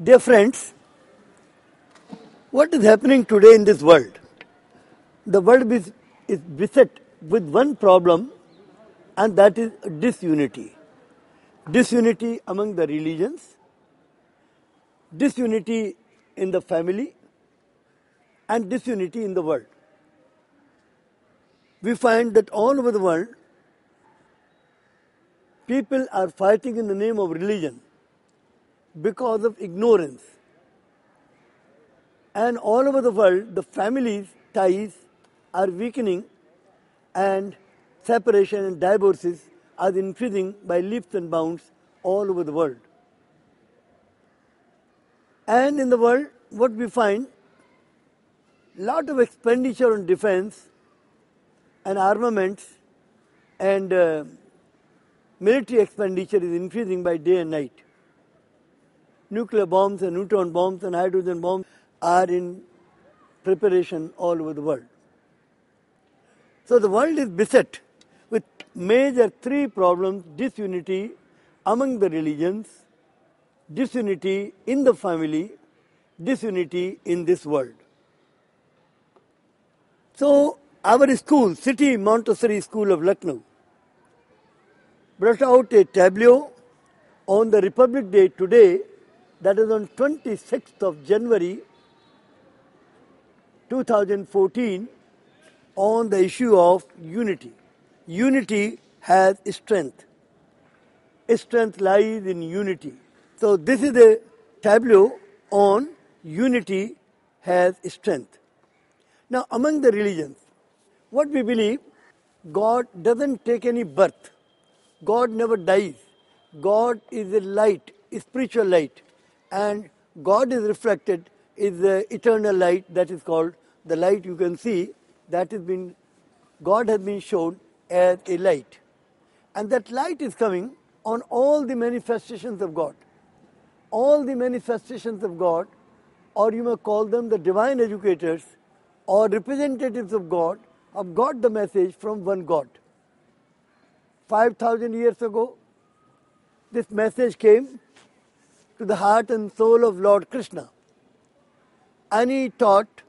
Dear friends, what is happening today in this world? The world is beset with one problem, and that is disunity. Disunity among the religions, disunity in the family, and disunity in the world. We find that all over the world, people are fighting in the name of religion because of ignorance. And all over the world, the families' ties are weakening and separation and divorces are increasing by leaps and bounds all over the world. And in the world, what we find, lot of expenditure on defense and armaments and military expenditure is increasing by day and night. Nuclear bombs and neutron bombs and hydrogen bombs are in preparation all over the world. So the world is beset with major three problems: disunity among the religions, disunity in the family, disunity in this world. So our school, City Montessori School of Lucknow, brought out a tableau on the Republic Day today, that is on 26th of January 2014, on the issue of unity. Unity has strength. Strength lies in unity. So this is a tableau on unity has strength. Now among the religions, what we believe, God doesn't take any birth. God never dies. God is a light, a spiritual light. And God is reflected, is the eternal light that is called the light you can see, that has been, God has been shown as a light. And that light is coming on all the manifestations of God. All the manifestations of God, or you may call them the divine educators or representatives of God, have got the message from one God. 5,000 years ago, this message came to the heart and soul of Lord Krishna. And he taught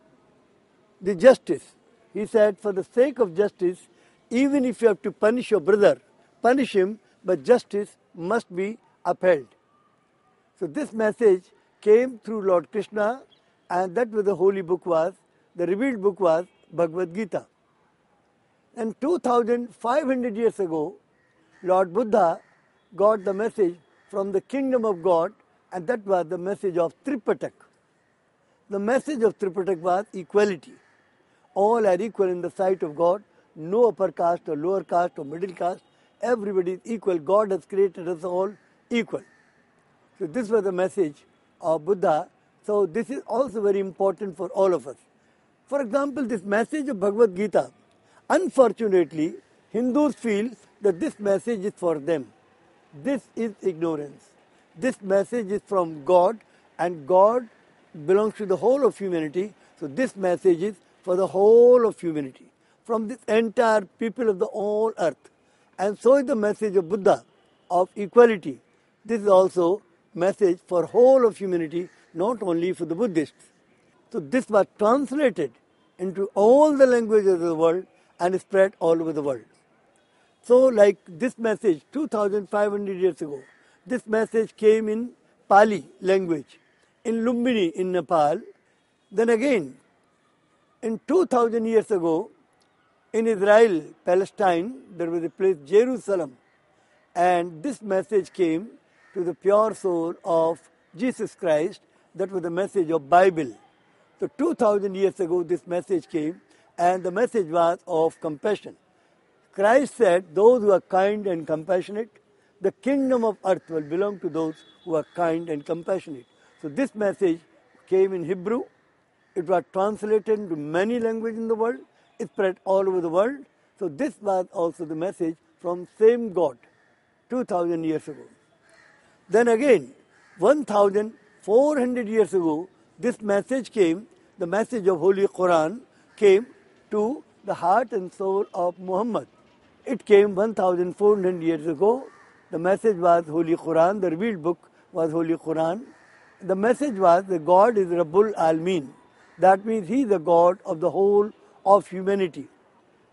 the justice. He said, for the sake of justice, even if you have to punish your brother, punish him, but justice must be upheld. So this message came through Lord Krishna, and that was the holy book was, the revealed book was Bhagavad Gita. And 2,500 years ago, Lord Buddha got the message from the kingdom of God, and that was the message of Tripatak. The message of Tripatak was equality. All are equal in the sight of God, no upper caste or lower caste or middle caste, everybody is equal. God has created us all equal. So this was the message of Buddha. So this is also very important for all of us. For example, this message of Bhagavad Gita, unfortunately, Hindus feel that this message is for them. This is ignorance. This message is from God, and God belongs to the whole of humanity. So this message is for the whole of humanity, from this entire people of the whole earth. And so is the message of Buddha of equality. This is also message for whole of humanity, not only for the Buddhists. So this was translated into all the languages of the world and spread all over the world. So like this message 2,500 years ago, this message came in Pali language, in Lumbini in Nepal. Then again, in 2,000 years ago, in Israel, Palestine, there was a place, Jerusalem. And this message came to the pure soul of Jesus Christ. That was the message of Bible. So 2,000 years ago, this message came, and the message was of compassion. Christ said, those who are kind and compassionate, the kingdom of earth will belong to those who are kind and compassionate. So this message came in Hebrew. It was translated into many languages in the world. It spread all over the world. So this was also the message from same God 2,000 years ago. Then again, 1,400 years ago, this message came, the message of Holy Quran came to the heart and soul of Muhammad. It came 1,400 years ago. The message was Holy Quran, the revealed book was Holy Quran. the message was that God is Rabbul Almin. That means He is the God of the whole of humanity.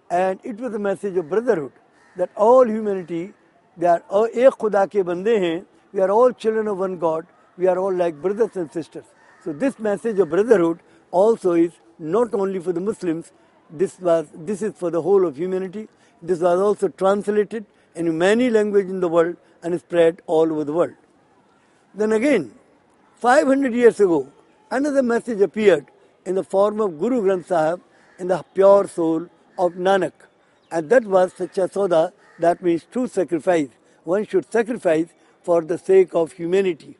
And it was a message of brotherhood, that all humanity, they are ek Khuda ke bande hain, we are all children of one God, we are all like brothers and sisters. So this message of brotherhood also is not only for the Muslims, this is for the whole of humanity. This was also translated in many languages in the world and spread all over the world. Then again, 500 years ago, another message appeared in the form of Guru Granth Sahib in the pure soul of Nanak. And that was Sacha Sauda, that means true sacrifice. One should sacrifice for the sake of humanity.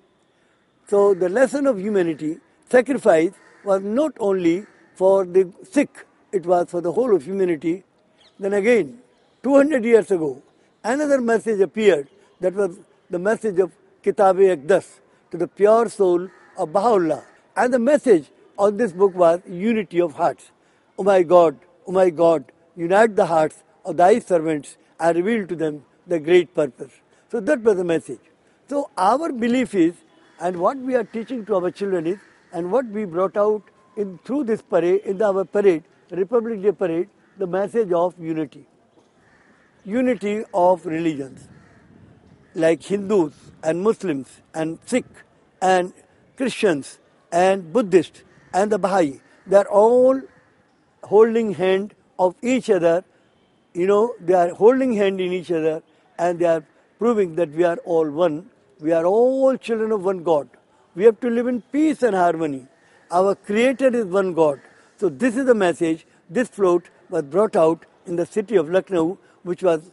So the lesson of humanity, sacrifice, was not only for the sick, it was for the whole of humanity. Then again, 200 years ago, another message appeared, that was the message of Kitab-e-Aqdas, to the pure soul of Baha'u'llah. And the message of this book was unity of hearts. O my God, unite the hearts of thy servants and reveal to them the great purpose. So that was the message. So our belief is, and what we are teaching to our children is, and what we brought out through this parade, in our parade, Republic Day parade, the message of unity. Unity of religions, like Hindus and Muslims and Sikh and Christians and Buddhists and the Baha'i. They are all holding hand of each other. They are holding hand in each other, and they are proving that we are all one. We are all children of one God. We have to live in peace and harmony. Our Creator is one God. So this is the message. This float was brought out in the city of Lucknow, which was,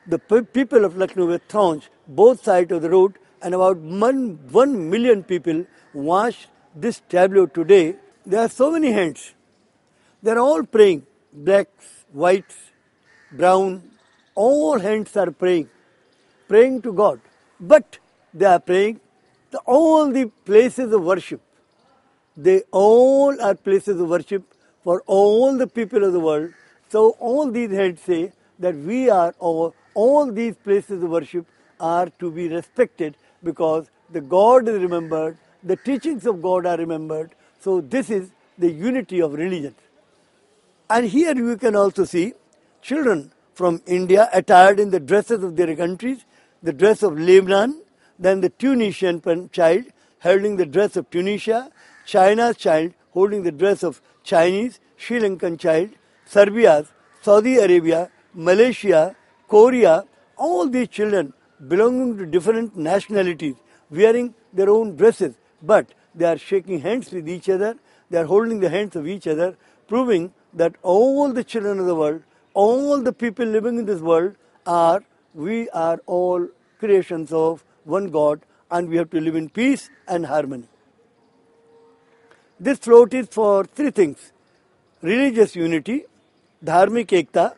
the people of Lucknow were thronged both sides of the road, and about 1 million people watched this tableau today. There are so many hands. They are all praying. Blacks, whites, brown, all hands are praying to God. But they are praying to all the places of worship. They all are places of worship for all the people of the world. So all these heads say that we are all these places of worship are to be respected, because the God is remembered, the teachings of God are remembered. So this is the unity of religion. And here you can also see children from India attired in the dresses of their countries, the dress of Lebanon, then the Tunisian child holding the dress of Tunisia, China's child holding the dress of Chinese, Sri Lankan child, Serbia's, Saudi Arabia, Malaysia, Korea, all these children belonging to different nationalities, wearing their own dresses, but they are shaking hands with each other, they are holding the hands of each other, proving that all the children of the world, all the people living in this world we are all creations of one God, and we have to live in peace and harmony. This float is for three things: religious unity, dharmik ekta,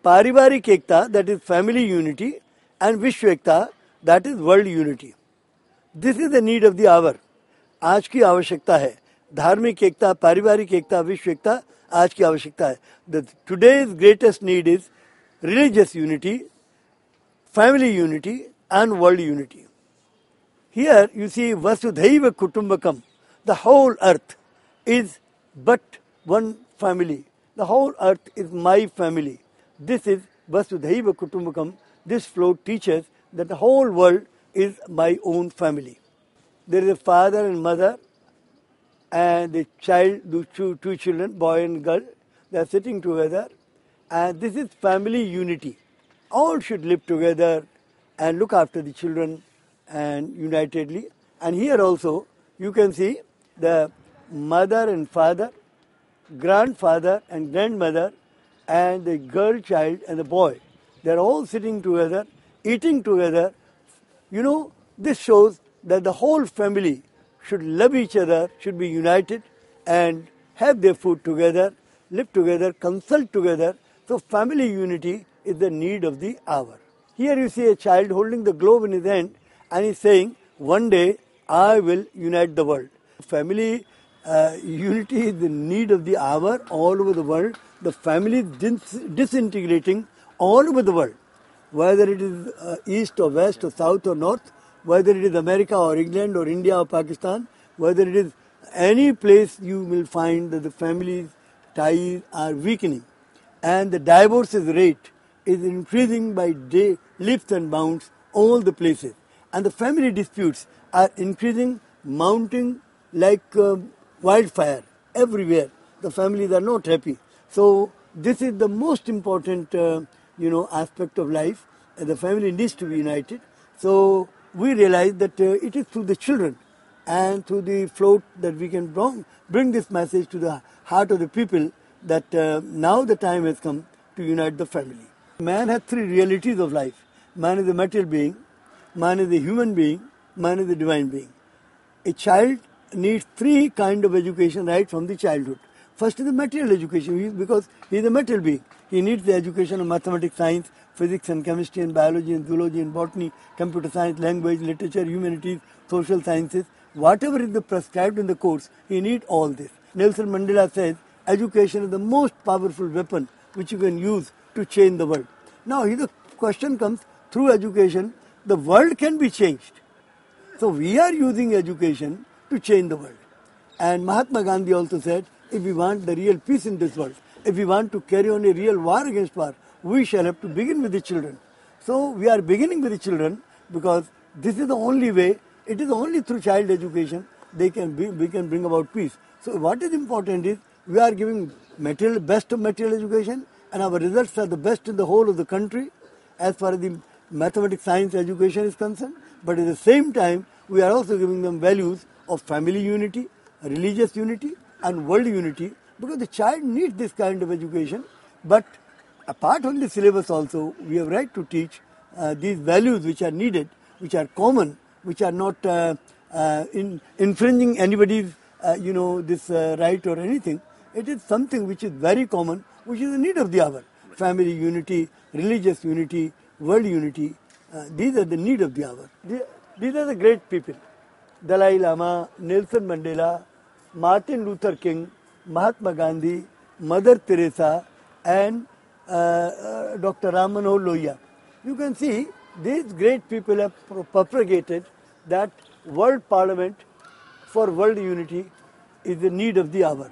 parivarik ekta, that is family unity, and Vishwa ekta, that is world unity. This is the need of the hour. आज की आवश्यकता है. धार्मिक एकता, पारिवारिक एकता, विश्व एकता आज की आवश्यकता है. The today's greatest need is religious unity, family unity, and world unity. Here you see Vasudhaiva Kutumbakam. The whole earth is but one family. The whole earth is my family. This is Vasudhaiva Kutumbakam. This float teaches that the whole world is my own family. There is a father and mother and the child, two children, boy and girl. They are sitting together, and this is family unity. All should live together and look after the children and unitedly. And here also you can see the mother and father, grandfather and grandmother, and the girl child and the boy. They are all sitting together, eating together. This shows that the whole family should love each other, should be united and have their food together, live together, consult together. So family unity is the need of the hour. Here you see a child holding the globe in his hand, and he's saying, one day I will unite the world. Family unity is the need of the hour all over the world. The family is disintegrating all over the world. Whether it is east or west or south or north, whether it is America or England or India or Pakistan, whether it is any place, you will find that the family ties are weakening. And the divorces rate is increasing by leaps and bounds all the places. And the family disputes are increasing, mounting like wildfire everywhere. The families are not happy. So this is the most important aspect of life. The family needs to be united. So we realize that it is through the children and through the float that we can bring this message to the heart of the people that now the time has come to unite the family. Man has three realities of life. Man is a material being, man is a human being, man is a divine being. A child needs three kinds of education right from the childhood. First is the material education, because he is a material being. He needs the education of mathematics, science, physics and chemistry and biology and zoology and botany, computer science, language, literature, humanities, social sciences. Whatever is prescribed in the course, he needs all this. Nelson Mandela says, education is the most powerful weapon which you can use to change the world. Now, here the question comes, through education, the world can be changed. So we are using education to change the world. And Mahatma Gandhi also said, if we want the real peace in this world, if we want to carry on a real war against war, we shall have to begin with the children. So we are beginning with the children because this is the only way, it is only through child education we can bring about peace. So what is important is we are giving best of material education, and our results are the best in the whole of the country as far as the mathematics science education is concerned. But at the same time, we are also giving them values of family unity, religious unity and world unity, because the child needs this kind of education. But apart from the syllabus also, we have right to teach these values which are needed, which are common, which are not infringing anybody's this right or anything. It is something which is very common, which is the need of the hour. Family unity, religious unity, world unity, these are the need of the hour. These are the great people. Dalai Lama, Nelson Mandela, Martin Luther King, Mahatma Gandhi, Mother Teresa and Dr. Ram Manohar Lohia. You can see these great people have propagated that World Parliament for World Unity is the need of the hour.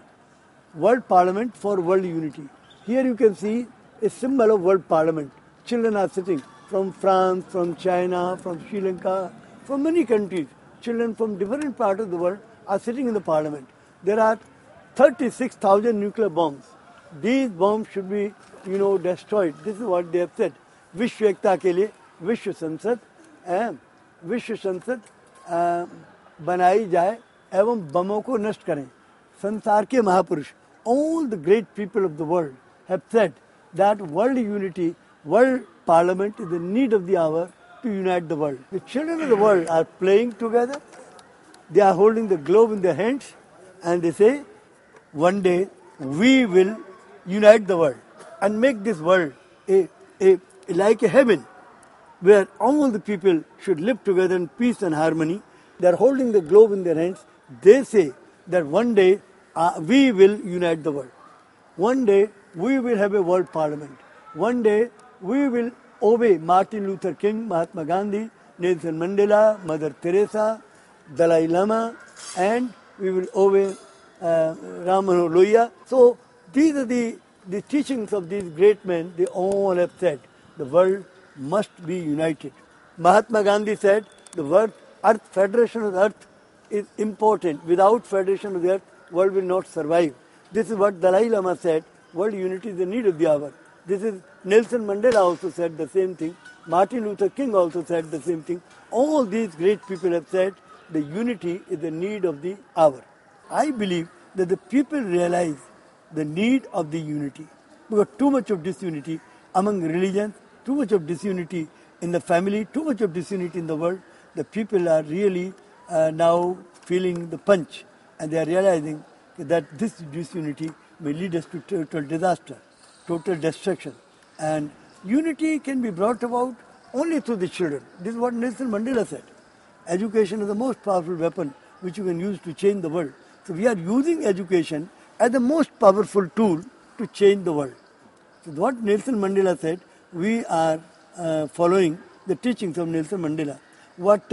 World Parliament for World Unity. Here you can see a symbol of World Parliament. Children are sitting from France, from China, from Sri Lanka, from many countries. Children from different parts of the world are sitting in the parliament. There are 36,000 nuclear bombs. These bombs should be, destroyed. This is what they have said. Vishwa Ekta ke liye Vishwa Sansad बनाई जाए एवं बमों को नष्ट करें. संसार के महापुरुष, all the great people of the world have said that world unity, world parliament is the need of the hour to unite the world. The children of the world are playing together. They are holding the globe in their hands and they say, one day we will unite the world and make this world like a heaven where all the people should live together in peace and harmony. They are holding the globe in their hands. They say that one day we will unite the world. One day we will have a world parliament. One day we will obey Martin Luther King, Mahatma Gandhi, Nelson Mandela, Mother Teresa, Dalai Lama, and we will obey Ram Manohar Lohia. So these are the teachings of these great men. They all have said the world must be united. Mahatma Gandhi said the federation of the earth is important. Without federation of the earth, world will not survive. This is what Dalai Lama said. World unity is the need of the hour. This is Nelson Mandela also said the same thing. Martin Luther King also said the same thing. All these great people have said the unity is the need of the hour. I believe that the people realize the need of the unity. Because too much of disunity among religions, too much of disunity in the family, too much of disunity in the world, the people are really now feeling the punch, and they are realizing that this disunity may lead us to total disaster, total destruction. And unity can be brought about only through the children. This is what Nelson Mandela said. Education is the most powerful weapon which you can use to change the world. So we are using education as the most powerful tool to change the world. So what Nelson Mandela said, we are following the teachings of Nelson Mandela. what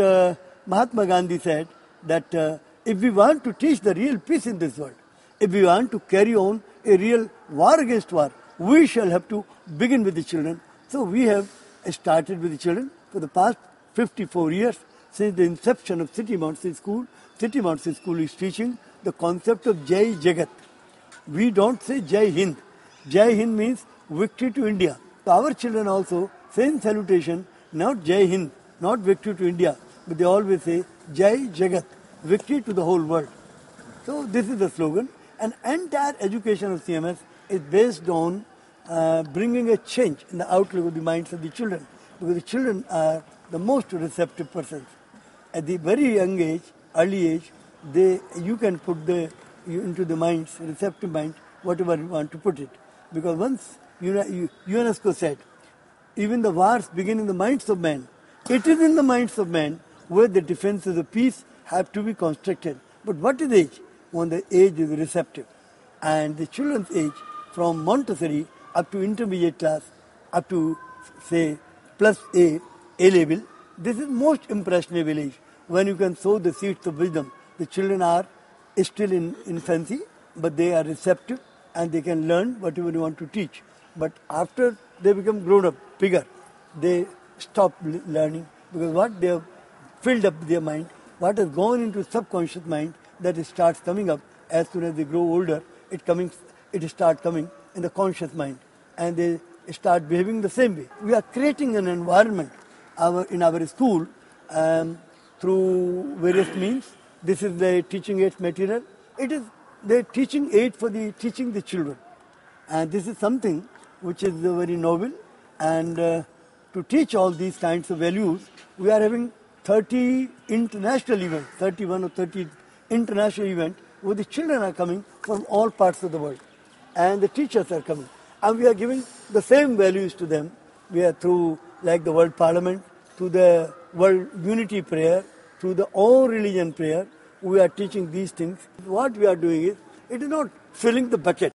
Mahatma Gandhi said, that if we want to teach the real peace in this world, if we want to carry on a real war against war, we shall have to begin with the children. So we have started with the children for the past 54 years since the inception of City Mountain School. City Mountain School is teaching the concept of Jai Jagat. We don't say Jai Hind. Jai Hind means victory to India. So our children also, same salutation, not Jai Hind, not victory to India, but they always say Jai Jagat, victory to the whole world. So this is the slogan. And entire education of CMS is based on bringing a change in the outlook of the minds of the children, because the children are the most receptive persons. At the very young age, early age, you can put into the minds, receptive mind, whatever you want to put it. Because once UNESCO said, even the wars begin in the minds of men. It is in the minds of men where the defenses of peace have to be constructed. But what is age? When the age is receptive. And the children's age, from Montessori up to intermediate class, up to, say, plus A level, this is most impressionable age, when you can sow the seeds of wisdom. The children are still in infancy, but they are receptive and they can learn whatever you want to teach. But after they become grown up, bigger, they stop learning, because what they have filled up their mind, what has gone into subconscious mind, that it starts coming up as soon as they grow older. It starts coming in the conscious mind, and they start behaving the same way. We are creating an environment in our school through various means. This is the teaching aid material. It is the teaching aid for teaching the children, and this is something which is very noble. And to teach all these kinds of values, we are having 30 international events, 31 or 30 international events, where the children are coming from all parts of the world, and the teachers are coming, and we are giving the same values to them. We are through, like the World Parliament, through the World Unity Prayer, through the All Religion Prayer, we are teaching these things. What we are doing is, it is not filling the bucket.